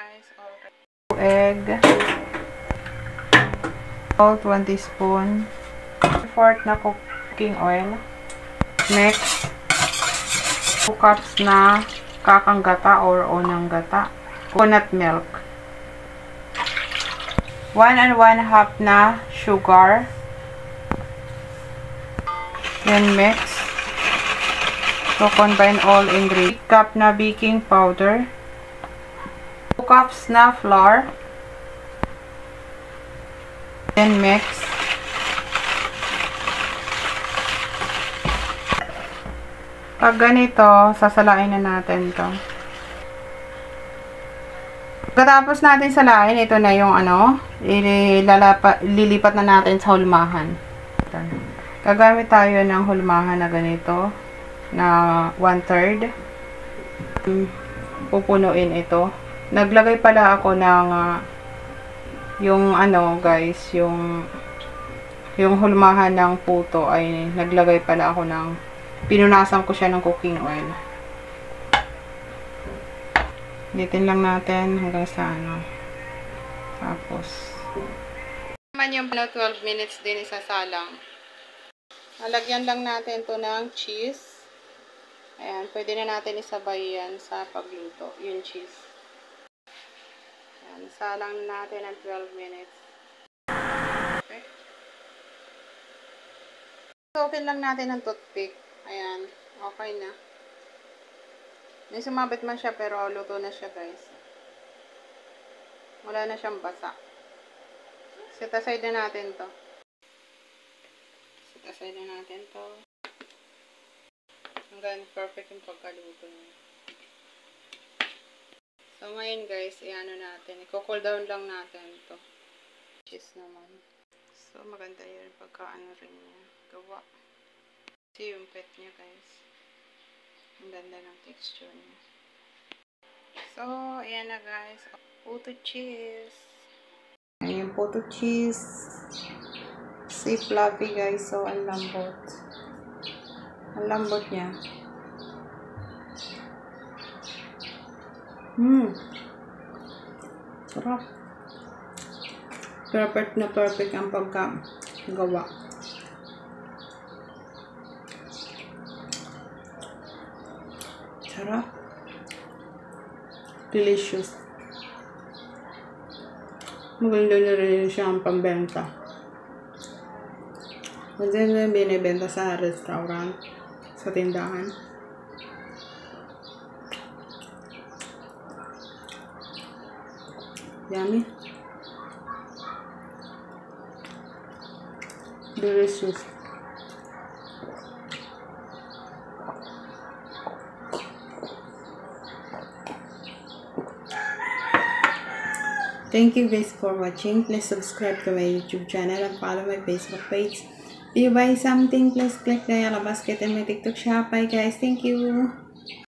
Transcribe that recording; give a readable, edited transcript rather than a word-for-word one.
guys. Egg. Salt 1 teaspoon. 1/4 na cooking oil. Next, 2 cups na kakang gata or unang gata. Coconut milk. 1 1/2 na sugar. Then mix. So, combine all ingredients. 1 cup na baking powder. 2 cups na flour. Then mix. Pag ganito, sasalain na natin to. Pagkatapos natin salain, ito na yung lilipat na natin sa hulmahan. Gagamit tayo ng hulmahan na ganito, na 1/3. Pupunuin ito. Naglagay pala ako ng, yung hulmahan ng puto ay naglagay pala ako ng, pinunasan ko siya ng cooking oil. Litin lang natin hanggang sa Tapos, naman yung 12 minutes din isasalang. Lalagyan lang natin to ng cheese. Ayan, pwede na natin isabay yan sa pagluto, yung cheese. Ayan, salang natin ng 12 minutes. Okay. Soakin lang natin ng toothpick. Ayan, okay na. May sumabit man siya pero luto na siya, guys. Wala na siyang basa. Set aside na natin to. Set aside na natin to. Hanggang perfect yung pagkaluto niya. So, ngayon, guys, natin. I-cool down lang natin to. Cheese naman. So, maganda yun rin niya. Gawa. See yung pet niya, guys. Ang ganda ng texture niya. So, ayan na, guys. Puto cheese. Ayan yung puto cheese. Si fluffy, guys. So, ang lambot. Ang lambot niya. Sarap. Perfect na perfect ang pagkagawa. Sarap. Delicious. Maganda na rin siya ang pambenta. Maganda na binibenta sa restaurant, sa tindahan. Yummy. Delicious. Thank you guys for watching. Please subscribe to my YouTube channel and follow my Facebook page. If you buy something, please click the yellow basket and my TikTok shop. Bye guys. Thank you.